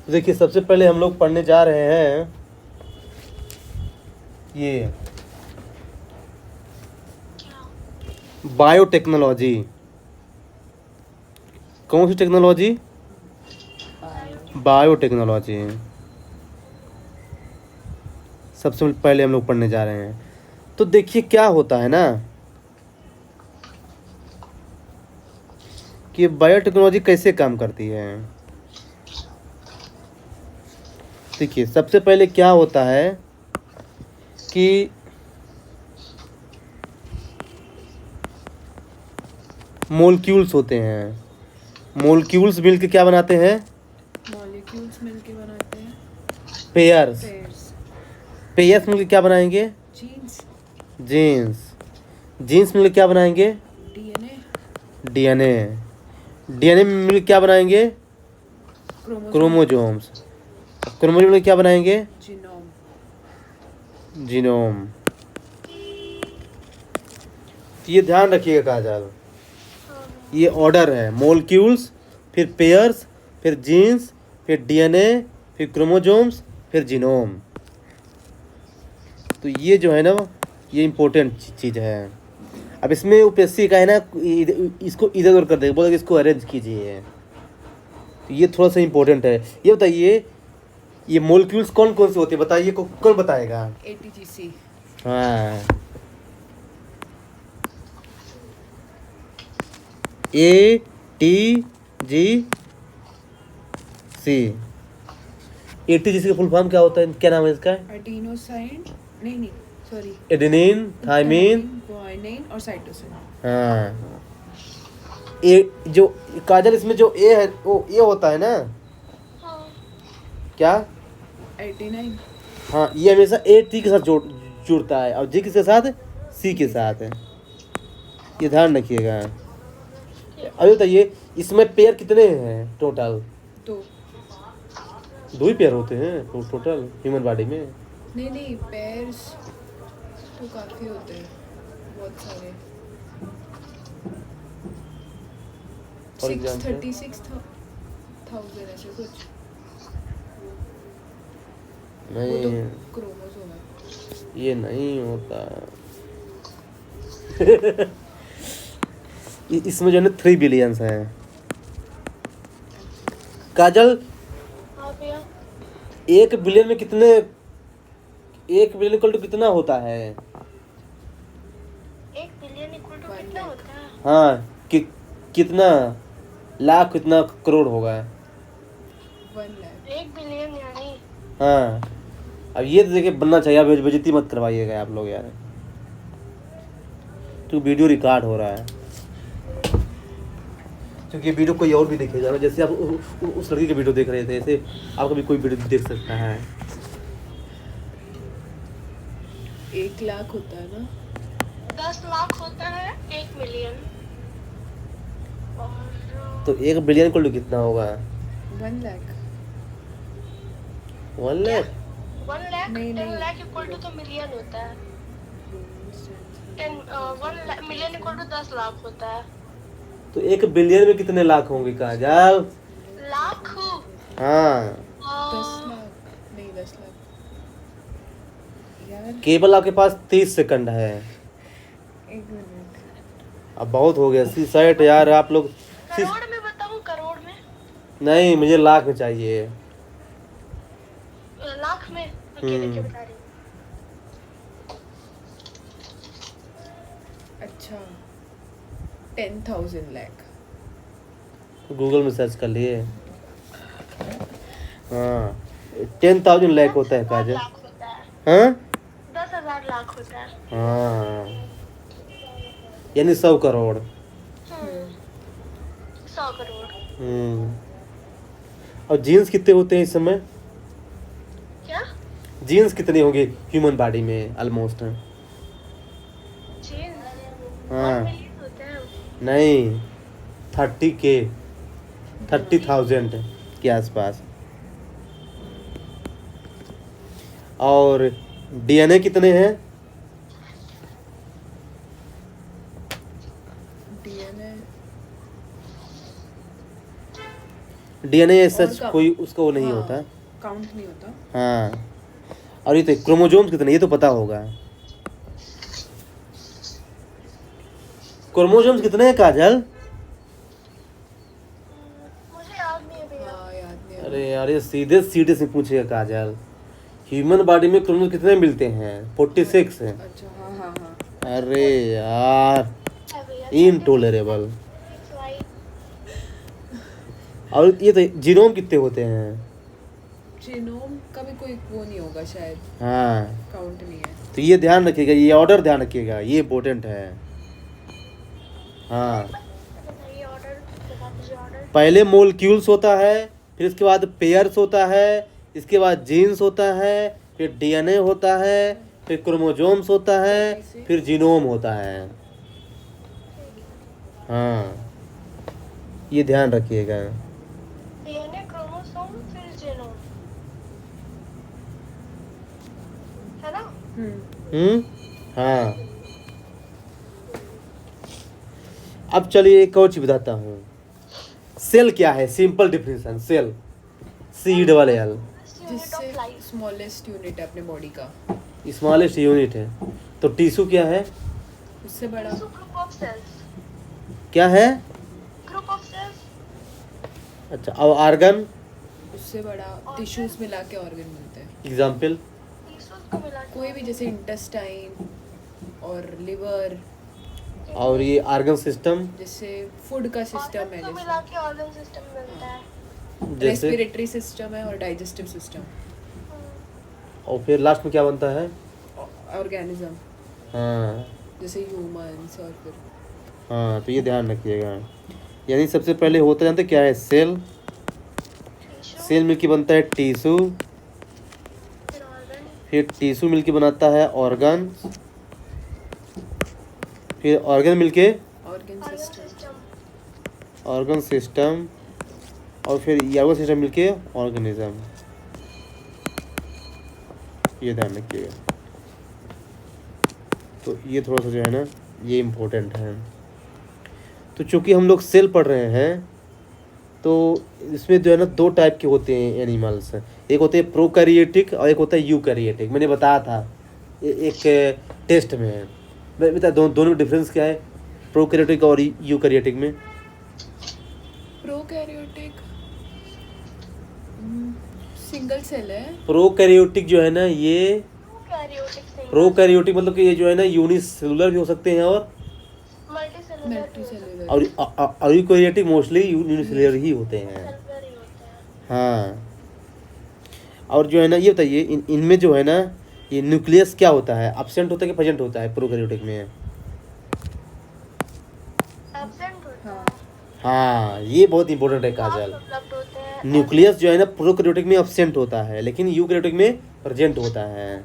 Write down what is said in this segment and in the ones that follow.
तो देखिए सबसे पहले हम लोग पढ़ने जा रहे हैं ये बायोटेक्नोलॉजी। कौन सी टेक्नोलॉजी? बायोटेक्नोलॉजी सबसे पहले हम लोग पढ़ने जा रहे हैं। तो देखिए क्या होता है ना कि बायोटेक्नोलॉजी कैसे काम करती है। देखिए सबसे पहले क्या होता है कि मोलिक्यूल्स होते हैं। मोलिक्यूल्स मिलके क्या बनाते हैं? मॉलिक्यूल्स मिलके बनाते हैं पेयर्स। पेयर्स मिलके क्या बनाएंगे? जीन्स। जीन्स। जीन्स मिलके क्या बनाएंगे? डीएनए। डीएनए। डीएनए मिलके क्या बनाएंगे? क्रोमोसोम्स। क्रोमोसोम मिलके क्या बनाएंगे? जीनोम। जीनोम। तो ये ध्यान रखिएगा काजल, ये ऑर्डर है। मोलिक्यूल्स, फिर पेयर्स, फिर जीन्स, फिर डीएनए, फिर क्रोमोसोम्स, फिर जीनोम। तो ये जो है ना ये इम्पोर्टेंट चीज़ है। अब इसमें यूपीएससी का है ना इसको इधर उधर कर देगा, बोलेगा इसको अरेंज कीजिए। तो ये थोड़ा सा इम्पोर्टेंट है। ये बताइए ये मोलिक्यूल्स कौन कौन से होते हैं, बताइए कौन बताएगा? एटीजीसी। हाँ, ATGC। ATGC का फुल फॉर्म क्या होता है, क्या नाम है इसका? एडिनोसाइन, नहीं सॉरी, एडेनिन, थायमिन, गुआनिन और साइटोसिन। हाँ। ए जो काजल इसमें जो ए है वो ए होता है ना? क्या? एडेनाइन। हाँ, ये हमेशा AT के साथ जुड़ता है और जी किसके साथ? C के साथ है। ये ध्यान रखिएगा। अभी बताइए इसमें पेयर कितने हैं टोटल? दो ही पेयर होते हैं टोटल ह्यूमन बॉडी में? नहीं पेयर्स तो काफी होते हैं, बहुत सारे। फॉर एग्जांपल 36,000 ऐसे कुछ। नहीं, वो तो क्रोमोसोम है। ये नहीं होता। इसमें जो है ना 3 बिलियंस है काजल। 1 बिलियन में कितने, 1 बिलियन इक्वल टू कितना होता है? 1 बिलियन इक्वल टू कितना होता है? हाँ कितना लाख, कितना करोड़ होगा? 1 लाख। 1 बिलियन यानी। हाँ, अब ये तो देखिए बनना चाहिए। अब बेइज्जती मत करवाइएगा आप लोग यार, तो वीडियो रिकॉर्ड हो रहा है। क्योंकि वीडियो कोई और भी देखेगा ना, जैसे आप उस लड़की के वीडियो देख रहे थे ऐसे आपका भी कोई वीडियो देख सकता है। 1 लाख होता है ना? 10 लाख होता है 1 मिलियन। और तो 1 बिलियन को कितना होगा? 1 लाख। 1 लाख? 1 लाख, नहीं। 10 लाख इक्वल टू तो मिलियन होता है। 1 मिलियन इक्वल टू 10 लाख होता है। तो 1 बिलियन में कितने लाख होंगे काजल? लाख? हाँ 10 लाख नहीं, 10 लाख यार। केवल आपके पास 30 सेकंड है। 1 मिनट। अब बहुत हो गया 60 यार आप लोग। करोड़ में बताऊं? करोड़ में? नहीं, मुझे लाख में चाहिए। लाख में? देखिए बता रही हूँ। अच्छा 10,000 लाख। गूगल में सर्च कर लिए। हाँ 10,000 लाख होता है काजल। लाख होता है। हाँ 10,000 लाख होता है। हाँ, यानी 100 करोड़। 100 करोड़। और जीन्स कितने होते हैं इस समय? क्या? जीन्स कितने होंगे ह्यूमन बॉडी में ऑलमोस्ट? जीन्स? हाँ 1 मिलियन होते हैं। नहीं, 30,000 के आसपास। और डीएनए कितने हैं? डीएनए और सच कम। कोई उसका वो नहीं हाँ, होता। काउंट नहीं होता। हाँ, और ये तो क्रोमोजोम्स कितने, ये तो पता होगा। क्रोमोजोम्स कितने हैं काजल? मुझे याद नहीं है भैया। हाँ याद नहीं है। अरे यार, ये सीधे सीधे से पूछेगा काजल। ह्यूमन बॉडी में क्रोमोजोम कितने मिलते हैं? 46 है। अच्छा हाँ हाँ हाँ। अरे यार, है भैया। इनटॉलरेबल। It's right. और ये तो जीनोम कितने होते हैं? जीनोम का भी कोई वो नहीं होगा शायद, हाँ, काउंट नहीं है। तो ये ध्यान रखिएगा, ये ऑर्डर ध्यान रखिएगा, ये इम्पोर्टेंट है। हाँ, ये ऑर्डर बता दीजिए ऑर्डर। पहले मोलक्यूल्स होता है, फिर इसके बाद पेयर्स होता है, इसके बाद जीन्स होता है, फिर डीएनए होता है, फिर क्रोमोजोम्स होता है, फिर जीनोम होता है। हाँ, ये ध्यान रखिएगा। डीएनए, क्रोमोसोम, फिर जीनोम, है ना? हाँ। अब चलिए एक और चीज बताता हूँ। सेल क्या है? Simple definition, cell CELL unit of जिससे लाइफ। स्मॉलेस्ट यूनिट है अपने बॉडी का, स्मॉलेस्ट यूनिट है। तो टिश्यू क्या है? उससे बड़ा। Group of cells. क्या है? Group of cells. अच्छा, और ऑर्गन? उससे बड़ा टिश्यूज मिला के ऑर्गन मिलते हैं। एग्जाम्पल? टिश्यूज को मिला के कोई भी, जैसे इंटेस्टाइन और लिवर, और ये ऑर्गन सिस्टम जैसे फूड का सिस्टम है, ऑर्गन को मिला के ऑर्गन सिस्टम मिलता है। जैसे, रेस्पिरेटरी सिस्टम है और डाइजेस्टिव सिस्टम, और फिर लास्ट में क्या बनता है? ऑर्गेनिज्म, हाँ जैसे ह्यूमंस और फिर हाँ, तो ये ध्यान रखिएगा। यानी सबसे पहले होता जानते क्या है? सेल। टिश्यू, सेल मिलके बनता है टिश्यू, फिर ऑर्गन, फिर टिश्यू मिलके बनाता है ऑर्गन, फिर ऑर्गन मिलके organ organ system. System. Organ system, और फिर ये ऑर्गन सिस्टम मिलके ऑर्गेनिज्म। ये ध्यान रखिएगा। तो ये थोड़ा सा जो है ना, ये इम्पोर्टेंट है। तो चूंकि हम लोग सेल पढ़ रहे हैं, तो इसमें जो है ना दो टाइप के होते हैं एनिमल्स। एक होते हैं प्रोकैरियोटिक और एक होता है यूकैरियोटिक। मैंने बताया था एक टेस्ट में। मैं बता दोनों में डिफरेंस क्या है, प्रोकैरियोटिक और यूकैरियोटिक में? प्रोकैरियोटिक सिंगल सेल है। प्रोकैरियोटिक जो है ना, ये यूकैरियोटिक से प्रोकैरियोटिक मतलब कि ये जो है ना यूनिसेलुलर भी हो सकते हैं और मल्टीसेलुलर और यूकैरियोटिक मोस्टली यूनिसेलुलर ही होते हैं। सेलुलर ही होता है। हाँ, और जो है ना, ये बताइए इनमें जो है ना, ये न्यूक्लियस क्या होता है? एब्सेंट होता है कि प्रेजेंट होता है प्रोकैरियोटिक में? एब्सेंट होता हाँ। है। हाँ, ये बहुत इंपॉर्टेंट है काजल। उपलब्ध होते हैं। न्यूक्लियस जो है ना प्रोकैरियोटिक में एब्सेंट होता है, लेकिन यूकैरियोटिक में प्रेजेंट होता है।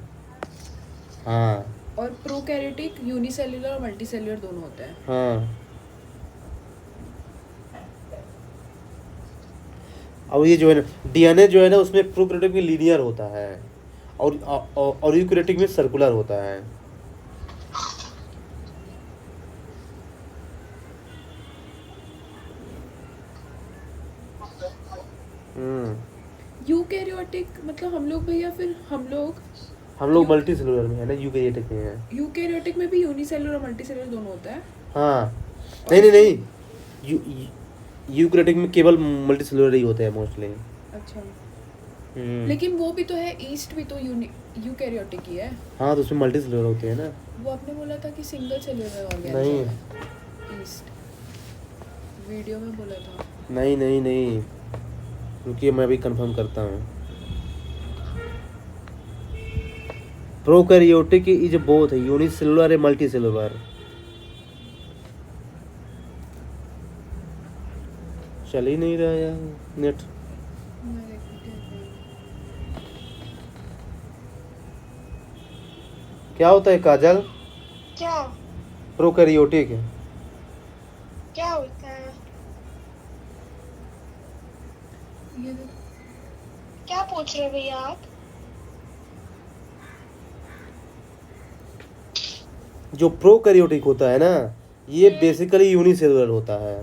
हाँ और प्रोकैरियोटिक यूनिसेल्युलर और मल्टीसेल्युलर दोनों होते हैं। हाँ। और ये जो है ना डीएनए जो है ना, उसमें प्रोकैरियोटिक में लीनियर होता है और यूकैरियोटिक में सर्कुलर होता है। यूकैरियोटिक मतलब हम लोग भैया, फिर हम लोग मल्टी सेलुलर में है ना, यूकैरियोटिक में है। यूकैरियोटिक में भी यूनिसेल्युलर और मल्टीसेल्युलर दोनों होता है। हाँ, नहीं, यूकैरियोटिक में केवल मल्टी सेलुलर ही होते हैं मोस्टली। अच्छा, लेकिन वो भी तो है, ईस्ट भी तो यूकैरियोटिक ही है। हाँ, तो उसमें मल्टी सेलुलर होते हैं ना। वो आपने बोला था कि सिंगल सेल्युलर ऑर्गेनिज्म नहीं। है ईस्ट, वीडियो में बोला था। नहीं, रुकिए मैं अभी कंफर्म करता हूँ। Prokaryotic is both unicellular and multi cellular. चल ही नहीं रहा यार नेट। क्या होता है काजल? क्या प्रोकैरियोटिक है। क्या होता है? ये देख, क्या पूछ रहे हैं भैया आप? जो प्रोकैरियोटिक होता है ना, ये बेसिकली यूनिसेलुलर होता है।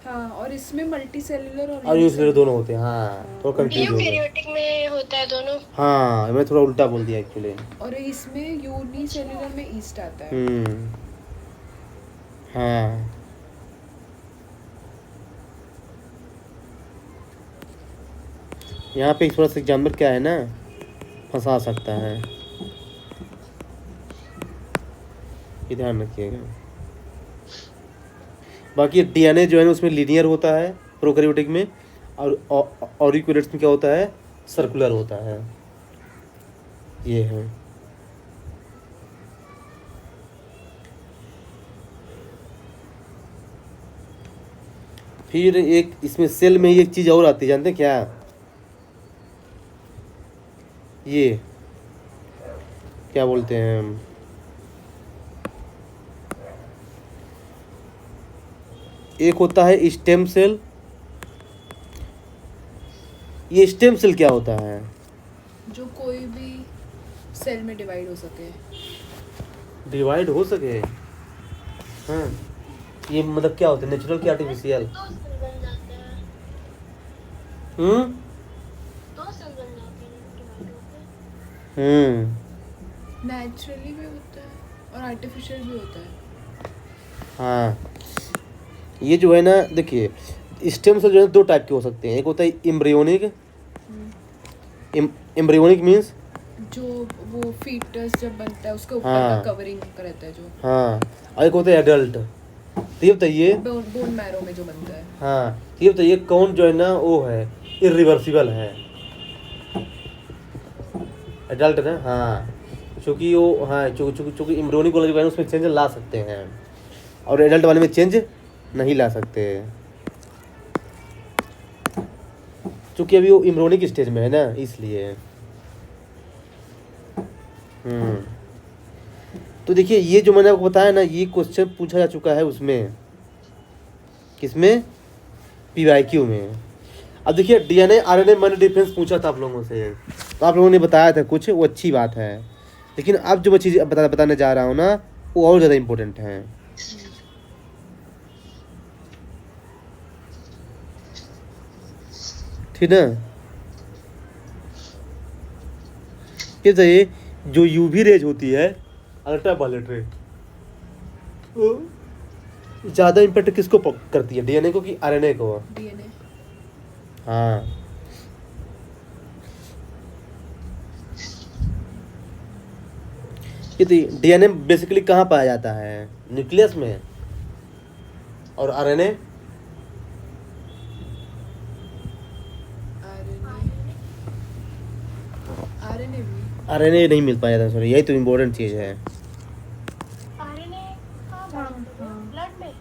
हाँ, और इसमें मल्टी सेलुलर और यूनिसेलुलर दोनों होते हैं। हाँ, थोड़ा कंफ्यूज हो गया। यूकैरियोटिक में होता है दोनों। हाँ, मैं थोड़ा उल्टा बोल दिया एक्चुअली। और इसमें यूनिसेलुलर में ईस्ट आता है। हाँ, यहाँ पे थोड़ा सा एग्जाम्पल क्या है ना, फंसा सकता है, ये ध्यान रखिएगा। बाकी डीएनए जो है ना उसमें लीनियर होता है प्रोकैरियोटिक में, और यूकैरियोट्स में क्या होता है, सर्कुलर होता है। ये है। फिर एक इसमें सेल में एक चीज और आती है, जानते हैं क्या? ये क्या बोलते हैं, एक होता है स्टेम सेल। ये स्टेम सेल क्या होता है? जो कोई भी सेल में डिवाइड हो सके। डिवाइड हो सके? हाँ, ये मतलब क्या होता है, नेचुरल की आर्टिफिशियल? दो सेल बन जाते हैं। हम्म दो सेल बन जाते हैं डिवाइड होके। नेचुरली भी होता है और आर्टिफिशियल भी होता है। हाँ, ये जो है ना, देखिए स्टेम सेल जो है दो टाइप के हो सकते हैं। एक होता है एम्ब्रियोनिक। एम्ब्रियोनिक मीन्स जो वो फीटस जब बनता है उसके ऊपर हाँ। का कवरिंग रहता है जो हाँ, और एक होता है एडल्ट। तो ये बताइए, बोन मैरो में जो बनता है। हाँ, तो ये बताइए कौन जो है ना वो है इरिवर्सिबल है? एडल्ट ना। हाँ, चूँकि वो, हाँ, चूँकि एम्ब्रियोनिक वाला जो है उसमें चेंज ला सकते हैं, और एडल्ट वाले में चेंज नहीं ला सकते, चूँकि अभी वो एम्ब्रियोनिक स्टेज में है ना, इसलिए। तो देखिए ये जो मैंने आपको बताया ना, ये क्वेश्चन पूछा जा चुका है उसमें, किसमें? PYQ में। अब देखिए डीएनए आरएनए मैंने डिफरेंस पूछा था आप लोगों से, तो आप लोगों ने बताया था कुछ, वो अच्छी बात है। लेकिन अब जो मैं चीज़ बताने जा रहा हूँ ना, वो और ज़्यादा इम्पोर्टेंट है। ठीक ना? ये बताइए, जो यूवी रेज होती है, अल्ट्रावायलेट रे, ज़्यादा इम्पेक्ट किसको करती है, डीएनए को कि आरएनए को? डीएनए। हाँ, ये डीएनए बेसिकली कहाँ पाया जाता है? न्यूक्लियस में। और आरएनए? आरएनए भी। आरएनए नहीं मिल पाया था, सॉरी, यही तो इम्पोर्टेंट चीज़ है। आरएनए कहाँ बनता है? ब्लड में।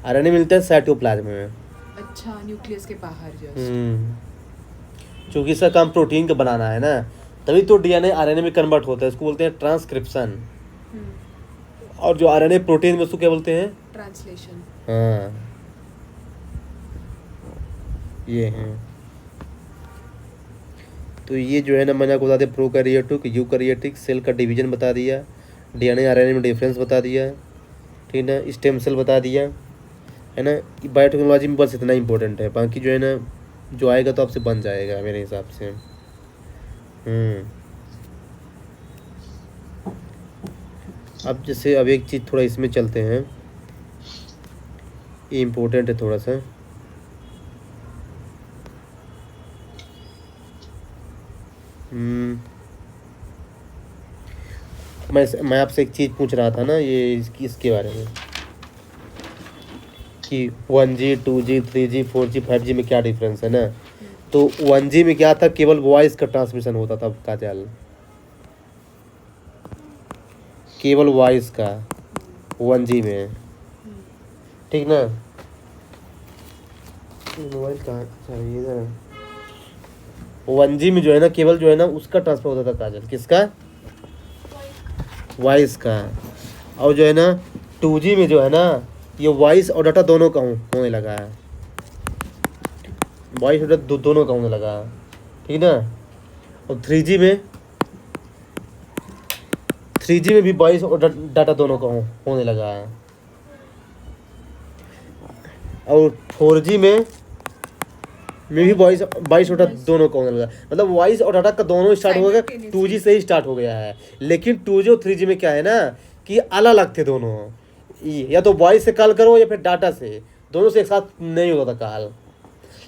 आरएनए मिलता है साइटोप्लाज्म में। अच्छा, न्यूक्लियस के बाहर जस्ट। क्योंकि इसका काम प्रोटीन का बनाना है ना, तभी तो डीएनए आरएनए में कन्वर्ट होता है, इसको बोलते हैं ट्रांसक्रिप्शन। और जो आरएनए प्रोटीन में उसको क्या बोलते हैं? ट्रांसलेशन। हाँ, ये है। तो ये जो है ना, मैंने आपको बता दिया प्रोकैरियोटिक यूकैरियोटिक सेल का डिवीजन बता दिया, डीएनए आरएनए में डिफरेंस बता दिया, ठीक ना, स्टेम सेल बता दिया, है ना। बायोटेक्नोलॉजी में बस इतना इम्पोर्टेंट है, बाकी जो है ना जो आएगा तो आपसे बन जाएगा मेरे हिसाब से। अब जैसे अब एक चीज़ थोड़ा इसमें चलते हैं, ये इम्पोर्टेंट है थोड़ा सा। मैं आपसे एक चीज़ पूछ रहा था ना, ये इसके बारे में कि 1G 2G 3G 4G 5G में क्या डिफरेंस है ना। तो 1G में क्या था, केवल वॉइस का ट्रांसमिशन होता था काजल, केवल वॉइस का 1G में, ठीक ना। मोबाइल कहाँ चाहिए जरा। 1G में जो है ना, केवल जो है ना उसका ट्रांसफर होता था काजल, किसका? वॉइस का। और जो है ना 2G में जो है ना, ये वॉइस और डाटा दोनों का होने लगा है, वॉइस और डाटा दोनों का होने लगा है, ठीक ना। और 3G में भी वॉइस और डाटा दोनों का होने लगा है। और 4G में भी वॉइस वॉइस और डाटा दोनों का होने लगा, मतलब वॉइस और डाटा का दोनों स्टार्ट हो गया, 2G से ही स्टार्ट हो गया है। लेकिन 2G और 3G में क्या है ना कि अलग अलग थे दोनों, या तो वॉइस से कॉल करो या फिर डाटा से, दोनों से एक साथ नहीं होता था कॉल।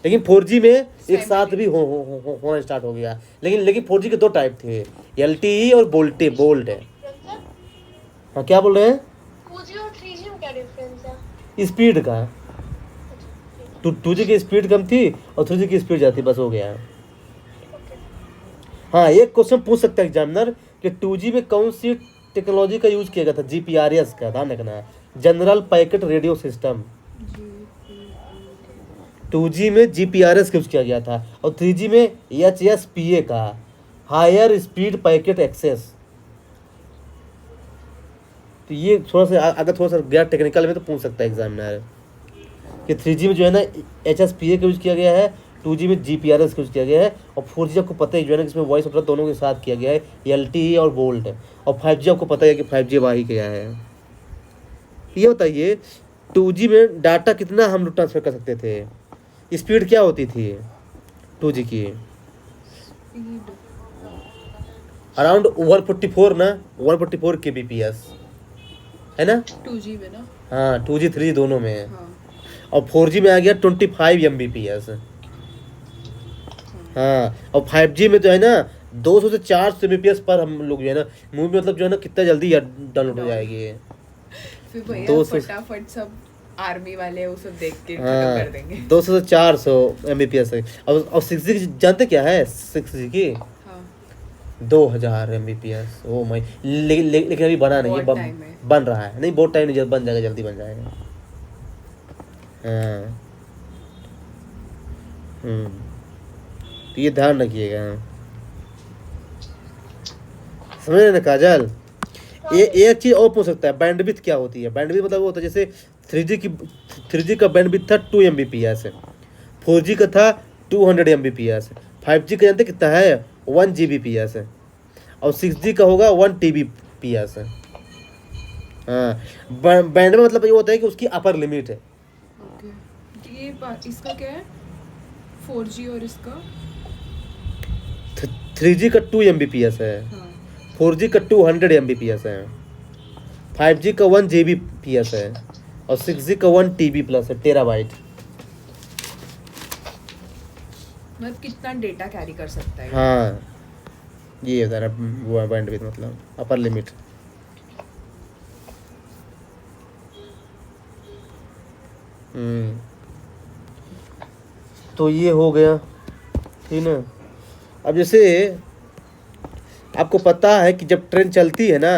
लेकिन 4G में एक साथ भी होना स्टार्ट हो गया। लेकिन 4G के दो टाइप थे, LTE और बोल्ट है। हाँ क्या बोल रहे हैं? 2G और 3G में क्या डिफरेंस है? स्पीड का, 2G की स्पीड कम थी और 3G की स्पीड ज़्यादा थी, बस हो गया। ओके। हाँ, एक क्वेश्चन पूछ सकता है एग्जामिनर कि 2G में कौन सी टेक्नोलॉजी का यूज़ किया गया था? GPRS का, ध्यान रखना, general packet radio system. 2G में GPRS का यूज़ किया गया था और 3G में HSPA का, हायर स्पीड पैकेट एक्सेस। तो ये थोड़ा सा अगर थोड़ा सा गया टेक्निकल में तो पूछ सकता है एग्जामिनर कि 3G में जो है ना HSPA का यूज़ किया गया है, 2G में GPRS का यूज़ किया गया है, और 4G आपको पता है जो है ना इसमें वॉइस ऑपरेटर दोनों के साथ किया गया है, LTE और बोल्ट, और 5G आपको पता है कि 5G वही किया है। ये बताइए 2G में डाटा कितना हम लोग ट्रांसफ़र कर सकते थे? स्पीड क्या होती थी 2G की? अराउंड 144 ना, 144 kbps है ना? 2G में ना। हाँ 2G 3G दोनों में। हाँ। और 4G में आ गया 25 Mbps। हाँ, और 5G में जो है ना 200 से 400 Mbps पर हम लोग जो है ना मूवी मतलब जो है ना कितना जल्दी डाउनलोड हो जाएगी। फिर भैया 200 फटाफट सब आर्मी वाले वो सब देख के खत्म हाँ कर देंगे। 200 से 400 Mbps है। और 6G जानते क्या है 6G की? हाँ। 2000 Mbps। ओ माय, लेकिन अभी बना नहीं है, बहुत time है। बन रहा है। नहीं बहुत टाइम नहीं, बन जाएगा, जल्दी बन जाएगा। हाँ तो ये ध्यान रखिएगा, समझ रहे ना काजल? ये एक चीज और पूछ सकता है, बैंडविड्थ क्या होती है? बैंडविड्थ मतलब वो होता है जैसे 3G का बैंडविड्थ था 2 Mbps, 4G का था 200 Mbps, 5G का जानते कितना है 1 Gbps, और 6G का होगा 1 Tbps। हाँ, बैंड में मतलब ये होता है कि उसकी अपर लिमिट है। ओके, ये इसका क्या है 4G और इसका? 3G का 2 Mbps है, हाँ। 4G का 200 Mbps है, 5G का 1 Gbps है, और 6G का 1 TB प्लस है, टेराबाइट। मतलब कितना डेटा कैरी कर सकता है? हाँ ये होता है वो बैंडविड्थ मतलब अपर लिमिट। तो ये हो गया, ठीक ना? अब जैसे आपको पता है कि जब ट्रेन चलती है ना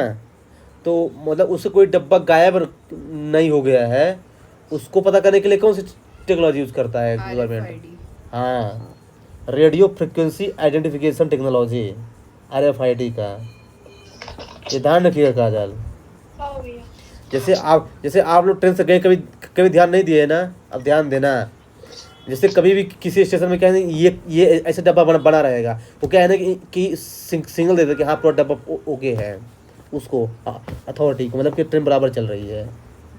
तो मतलब उससे कोई डब्बा गायब नहीं हो गया है, उसको पता करने के लिए कौन सी टेक्नोलॉजी यूज़ करता है गवर्नमेंट? RFID। हाँ, radio frequency identification technology, RFID का। ये ध्यान रखिएगा काजल। हाँ भैया। जैसे आप लोग ट्रेन से गए, कभी कभी ध्यान नहीं दिए ना, अब ध्यान देना। जैसे कभी भी किसी स्टेशन में क्या है, ये ऐसा डब्बा बना रहेगा, वो क्या है ना कि सिग्नल देता है कि हाँ पूरा डब्बा ओके है, उसको अथॉरिटी को, मतलब कि ट्रेन बराबर चल रही है।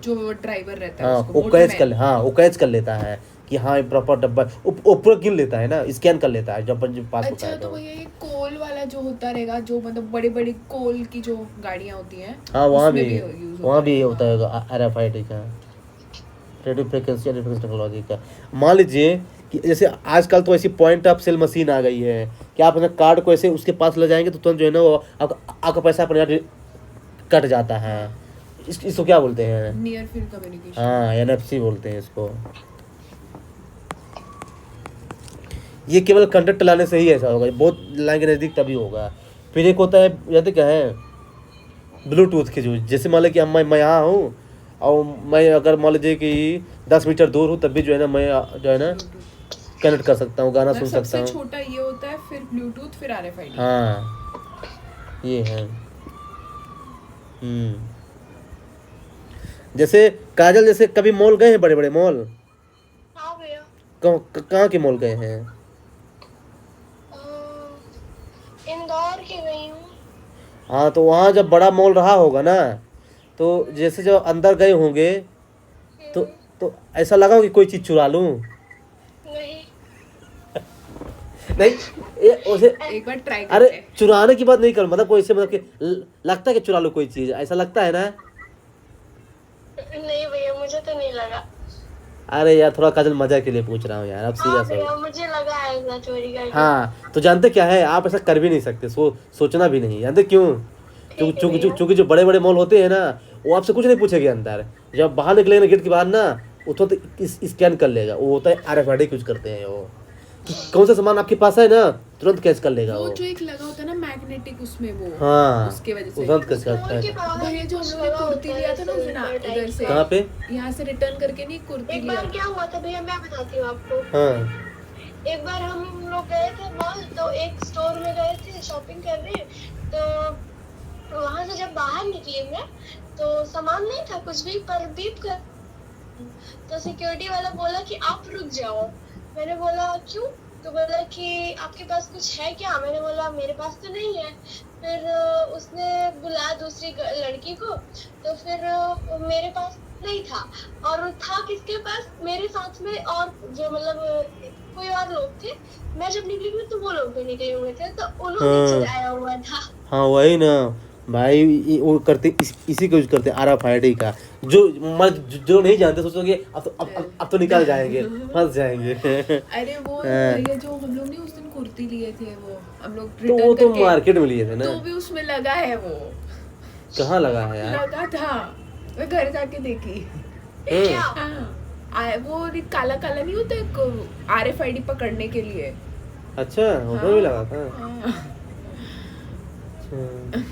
जो ड्राइवर रहता है हाँ उसको वो कैच कर लेता है कि हाँ प्रॉपर डब्बा, वो पूरा गिन लेता है ना, स्कैन कर लेता है जब पास होता अच्छा है तो भैया ये कोल वाला जो होता रहेगा, जो मतलब बड़ी बड़ी कोल की जो गाड़ियाँ होती हैं, हाँ वहाँ उसमें भी होता है RFID का, रेडियो फ्रिक्वेंसी आइडेंटिफिकेशन टेक्नोलॉजी का। मान लीजिए कि जैसे आजकल तो ऐसी पॉइंट ऑफ सेल मशीन आ गई है कि आप अपने कार्ड को ऐसे उसके पास ले जाएंगे तो तुरंत जो है ना वो आपका पैसा अपने आप कट जाता है। इसको क्या बोलते हैं? Near field communication. हाँ NFC बोलते हैं इसको। ये केवल कंडक्ट लाने से ही ऐसा होगा, बहुत लाइन के नज़दीक तभी होगा। फिर एक होता है, जानते क्या है, ब्लूटूथ के, जो जैसे मान लो कि मैं यहाँ हूँ और मैं अगर मान लीजिए कि 10 मीटर दूर हूँ तब भी जो है ना मैं जो है ना कनेक्ट कर सकता हूँ, गाना सुन सकता सबसे हूँ। छोटा ये होता है, फिर ब्लूटूथ, फिर RFID। हाँ ये है। जैसे काजल, जैसे कभी मॉल गए हैं, बड़े बड़े मॉल? हाँ भैया। कहाँ के मॉल गए हैं? इंदौर की गई हूँ। हाँ तो वहाँ जब बड़ा मॉल रहा होगा ना, तो जैसे जब अंदर गए होंगे तो तो ऐसा लगा कि कोई चीज़ चुरा लूँ? नहीं नहीं, ये उसे एक बार ट्राई अरे करते हैं। चुराने की बात नहीं कर, मतलब कोई ऐसे मतलब कि लगता है कि चुरा लो कोई चीज़, ऐसा लगता है ना? नहीं भैया, मुझे तो नहीं लगा। अरे यार थोड़ा काजल मजा के लिए पूछ रहा हूँ यार, अब हाँ सीरियस भैया, हो। मुझे लगा ऐसा चोरी करके। हाँ तो जानते क्या है, आप ऐसा कर भी नहीं सकते, सोचना भी नहीं, जानते क्यों? क्योंकि जो बड़े बड़े मॉल होते हैं ना, वो आपसे कुछ नहीं पूछेंगे अंदर। जब बाहर निकलेंगे ना गेट के बाहर ना, वो तो स्कैन कर लेगा, वो होता है RFID कुछ करते हैं वो, कि कौन सा सामान आपके पास है ना, तुरंत कैच कर लेगा वो वो। जो एक लगा होता है ना मैग्नेटिक, उसमें वो हाँ उसके वजह से। तुरंत कैच स्टोर करता के है। बाहर भैया जो हम कुछ लोग ने लगा कुर्ती होता लिया है, था ना उस दिन सिल्वर उधर टाइप से, का। कहाँ पे? यहाँ से रिटर्न करके नहीं कुर्ती एक लिया बार था। क्या हुआ था भैया, मैं बताती हूँ आपको। हाँ एक बार हम लोग गए थे मॉल, तो एक स्टोर में गए थे शॉपिंग करने। तो वहां से जब बाहर निकली मैं, तो सामान नहीं था कुछ भी, पर बीप कर, तो सिक्योरिटी वाला बोला कि आप रुक जाओ। मैंने बोला क्यों? तो बोला कि आपके पास कुछ है क्या? मैंने बोला मेरे पास तो नहीं है। फिर उसने बुलाया दूसरी लड़की को, तो फिर मेरे पास नहीं था। और था किसके पास? मेरे साथ में और जो मतलब कोई और लोग थे। मैं जब निकली हुई तो वो लोग भी निकले हुए थे, तो उन्होंने हाँ चुराया हुआ था। हाँ वही ना भाई, वो करते इसी को यूज करते हैं RFID का। जो जो नहीं जानते सोचोगे अब तो निकाल जाएंगे, फंस जाएंगे। अरे वो हाँ। भैया जो हम लोग ने उस दिन कुर्ती लिए थे, वो हम लोग तो वो रिटर्न तो करके, मार्केट में लिए थे ना। तो भी उसमें लगा है वो। कहाँ लगा है यार? लगा था, मैं घर जाके देखी। क्या? हाँ वो काला काला नहीं होता एक RFID पकड़ने के लिए। अच्छा उसमें भी लगा था। हाँ। अच्छा।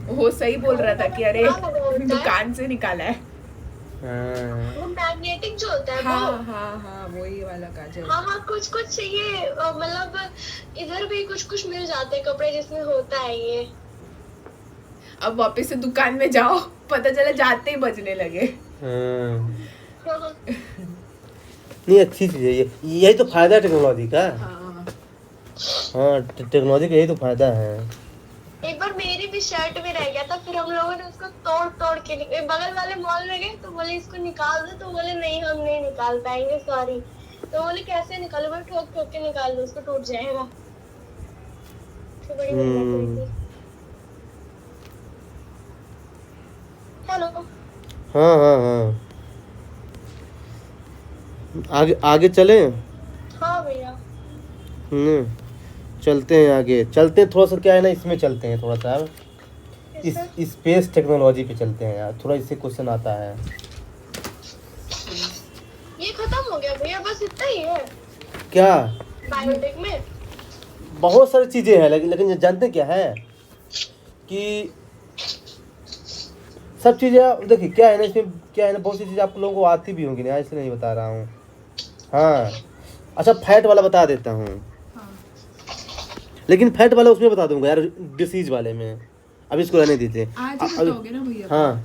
वो सही बोल रहा था कि अरे हाँ, लगा होता है। दुकान से निकाला है। हाँ वो मैग्नेटिक जो होता है हाँ वो। हाँ वही वाला काजल। हाँ हाँ, कुछ कुछ चाहिए, मतलब इधर भी कुछ कुछ मिल जाते हैं कपड़े जिसमें होता है ये। अब वापस से दुकान में जाओ, पता चला जाते ही बजने लगे। हाँ। नहीं अच्छी चीज है ये, यही तो फायदा है टेक्नोलॉजी का। हाँ हाँ टेक्नोलॉजी का यही तो फायदा है। एक बार मेरी भी शर्ट में रह गया था, फिर हम लोगों ने उसको तोड़ तोड़ के बगल वाले मॉल में गए, तो बोले इसको निकाल दो, तो बोले नहीं हम नहीं निकाल पाएंगे, सॉरी। तो बोले कैसे निकालो? बोले ठोक ठोक के निकाल दो, उसको टूट जाएगा। तो बड़ी मेहनत हुई थी। हेलो। हाँ हाँ हाँ आगे आगे चले। हाँ भैया। चलते हैं आगे, चलते हैं थोड़ा सा, क्या है ना इसमें चलते हैं थोड़ा सा, इस स्पेस टेक्नोलॉजी पे चलते हैं यार, थोड़ा इससे क्वेश्चन आता है। ये खत्म हो गया भैया, बस इतना ही है क्या? बायोटेक में। बहुत सारी चीजें हैं, लेकिन जानते क्या है कि सब चीजें देखिए क्या है ना इसमें, क्या है ना बहुत सी चीजें आप लोगों को आती भी होंगी ना, इसलिए नहीं बता रहा हूँ। हाँ अच्छा फैट वाला बता देता हूँ, हाँ लेकिन फैट वाला उसमें बता दूंगा यार, डिसीज वाले में। अभी इसको रहने दीजिए। आज ही बताओगे ना भैया? हाँ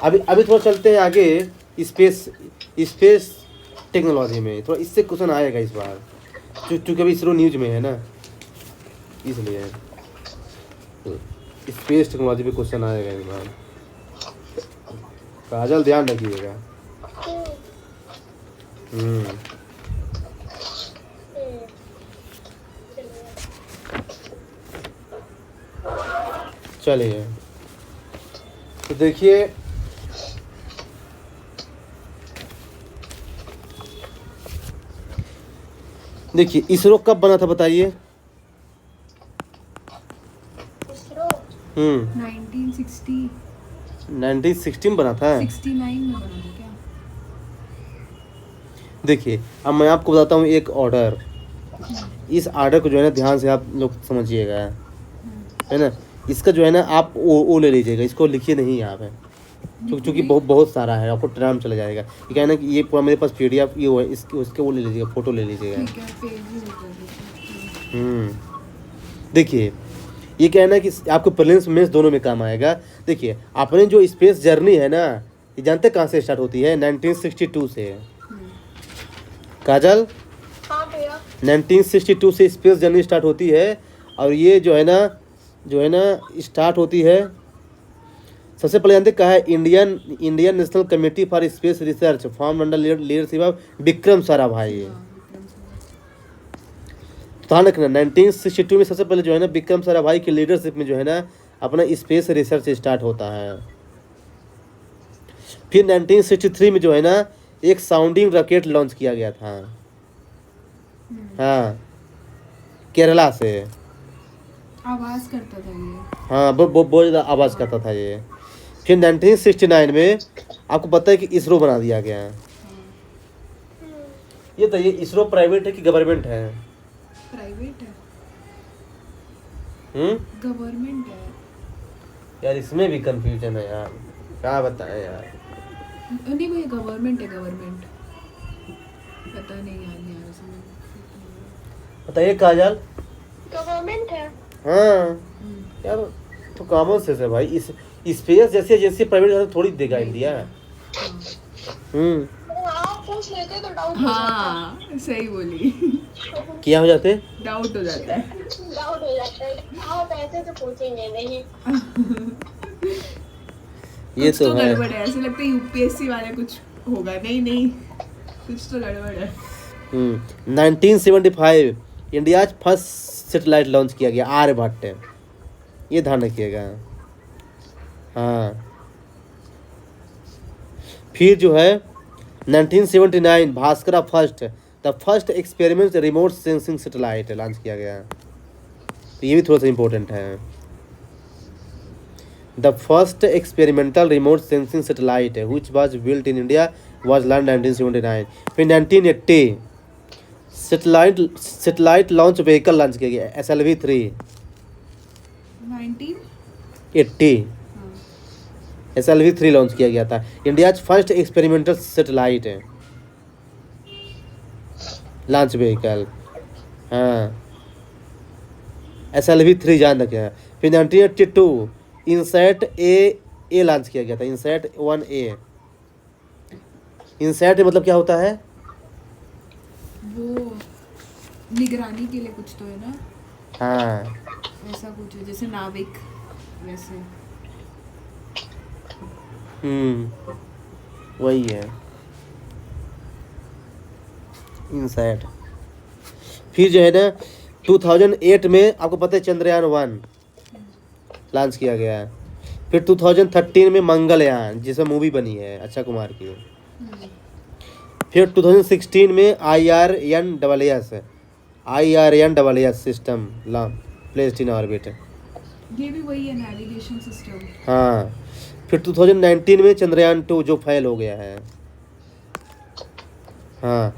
अभी थोड़ा चलते हैं आगे, स्पेस टेक्नोलॉजी में थोड़ा इससे क्वेश्चन आएगा इस बार, चूँकि अभी इसरो न्यूज में है ना, इसलिए स्पेस टेक्नोलॉजी पे क्वेश्चन आएगा इस बार। काजल ध्यान रखिएगा। चलिए तो देखिए इसरो कब बना था बताइए? इसरो 1960 1916 बना था। 69 में बना था क्या? देखिए अब मैं आपको बताता हूँ एक ऑर्डर, इस ऑर्डर को जो है ना ध्यान से आप लोग समझिएगा, है ना। इसका जो है ना आप वो ले लीजिएगा, इसको लिखिए नहीं यहाँ पे, क्योंकि बहुत सारा है, आपको टाइम चला जाएगा। ये क्या है ना कि ये पूरा मेरे पास PDF ये है, इसके उसके वो ले लीजिएगा, फोटो ले लीजिएगा। ठीक है, पेज ही होता है। देखिए ये क्या है ना कि आपको प्रीलिम्स मेंस दोनों में काम आएगा। देखिए आपने जो स्पेस जर्नी है ना, ये जानते कहाँ से स्टार्ट होती है? 1962 से। काजल हाँ भैया। 1962 से स्पेस जर्नी स्टार्ट होती है, और ये जो है ना स्टार्ट होती है सबसे पहले जानते कहा है, Indian national committee for space research form under leadership of Vikram Sarabhai. Vikram Sarabhai. ध्यान रखना 1962 में सबसे पहले जो है ना विक्रम साराभाई की लीडरशिप में जो है ना अपना स्पेस रिसर्च स्टार्ट होता है। फिर 1963 में जो है ना एक साउंडिंग रॉकेट लॉन्च किया गया था, हाँ, केरला से। आवाज करता था ये। हाँ, बहुत ज़्यादा आवाज़ करता था ये। फिर 1969 में आपको पता है कि इसरो बना दिया गया है। ये तो ये इसरो प्राइवेट है कि गवर्नमेंट है? प्राइवेट है। हम्म, गवर्नमेंट है। यार इसमें भी कंफ्यूजन है यार, क्या बताएं यार। नहीं भाई गवर्नमेंट है, गवर्नमेंट। पता नहीं यार, नहीं आ रहा समझ। बताइए काजल। गवर्नमेंट है। हाँ यार, तो कॉमन सेंस है भाई। इस स्पेस जैसे जैसे प्राइवेट थोड़ी देगा इंडिया। आप पूछ लेते तो डाउट हो जाता। हाँ सही बोली। क्या हो जाते? डाउट हो जाता है। डाउट हो जाता है। आप ऐसे तो पूछेंगे नहीं। ये कुछ तो है। गड़बड़ है, ऐसे लगता है यूपीएससी वाले कुछ होगा। नहीं नहीं, कुछ तो गड़बड़ है। 1975 इंडिया फर्स्ट सैटेलाइट लॉन्च किया गया, आर्यभट्ट। ये ध्यान रखिएगा। हाँ, फिर जो है 1979 Bhaskara first the first experiment remote sensing satellite launch किया गया। तो ये भी थोड़ा सा इम्पोर्टेंट है। The first experimental remote sensing satellite which was built in India was launch 1979। फिर 1980 सैटेलाइट लॉन्च व्हीकल लॉन्च किया गया, SLV-3। 1980 SLV-3 लॉन्च किया गया था। India first experimental satellite launch vehicle, हाँ, SLV-3 जान रखे। फिर 1982 इनसैट ए लॉन्च किया गया था, इनसैट 1A। इनसैट मतलब क्या होता है? वो निगरानी के लिए कुछ तो है ना। हाँ, ऐसा कुछ है जैसे नाविक वैसे। वही है इनसैट। फिर जो है ना 2008 में आपको पता है चंद्रयान 1 लॉन्च किया गया है। फिर 2013 में मंगलयान जिसमें मूवी बनी है अक्षय कुमार की। फिर 2016 में IRNSS system placed in orbit. ये भी वही है, नेविगेशन सिस्टम। हाँ, फिर 2019 में चंद्रयान 2 जो फेल हो गया है। हाँ,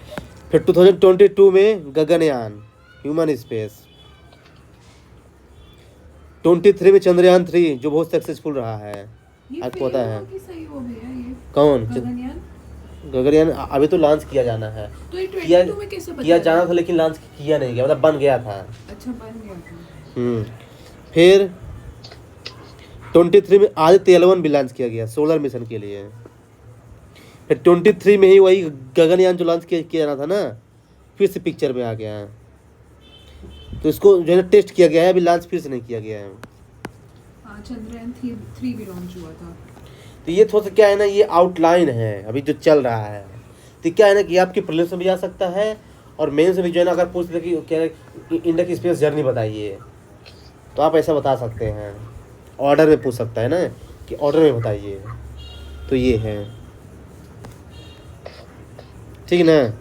फिर 2022 में गगनयान ह्यूमन स्पेस। 23 में चंद्रयान 3 जो बहुत सक्सेसफुल रहा है। ये आपको पता है? कि सही हो गया ये कौन? गगनयान? गगनयान अभी तो लॉन्च किया जाना है। तो ये किया 22 में कैसे किया पता जाना लगा? था लेकिन लॉन्च किया नहीं गया, मतलब बन गया था। अच्छा बन गया था। फिर 23 में आदित्य L1 भी लॉन्च किया गया सोलर मिशन के लिए। फिर 23 में ही वही गगनयान जो लॉन्च किया जाना था ना, फिर से पिक्चर में आ गया है। तो इसको जो है ना टेस्ट किया गया है, अभी लॉन्च फिर से नहीं किया गया है। हाँ चंद्रयान 3 भी लॉन्च हुआ था। तो ये थोड़ा सा क्या है ना, ये आउटलाइन है अभी जो चल रहा है। तो क्या है ना कि आपकी प्रीलिम्स में भी आ सकता है और मेंस में भी जो है ना अगर पूछ ले कि क्या है इंडिया की स्पेस जर्नी बताइए तो आप ऐसा बता सकते हैं। ऑर्डर में पूछ सकता है ना कि ऑर्डर में बताइए। तो ये है, ठीक है ना।